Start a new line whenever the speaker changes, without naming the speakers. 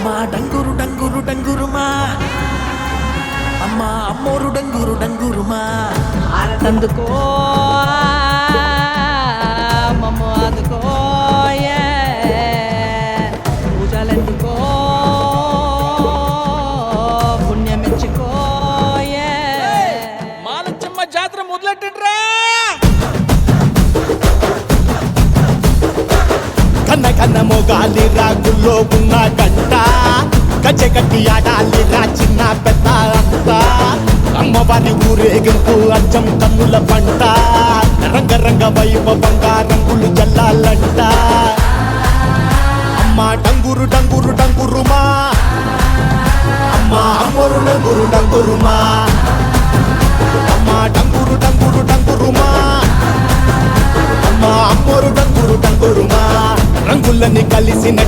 అమ్మా డంగురు డంగురు డంగురుమా అమ్మా అమ్మోరు డంగురు డంగురుమా
అందుకో మమ్మ అందుకో పూజలెందుకో పుణ్యమిచ్చుకో
మాలచ్చమ్మ జాతర మొదలెట్టండ్రా
కన్న కన్న మొగాలి రాగుల్లో ఉన్న గంట గజ్జెగట్టి ఆడాలి రా చిన్న పెద్ద అంతా అమ్మవారి ఊరేగింపు అచ్చం కన్నుల పంట రంగరంగ వైభవంగా రంగులు జల్లాలంట అమ్మ డంగురు డంగురు డంగురుమా అమ్మ అమ్మోరు డంగురు డంగురుమా అమ్మ డంగురు డంగురు డంగురుమా అమ్మ అమ్మోరు డంగురు డంగురుమా రంగులని కలిసిన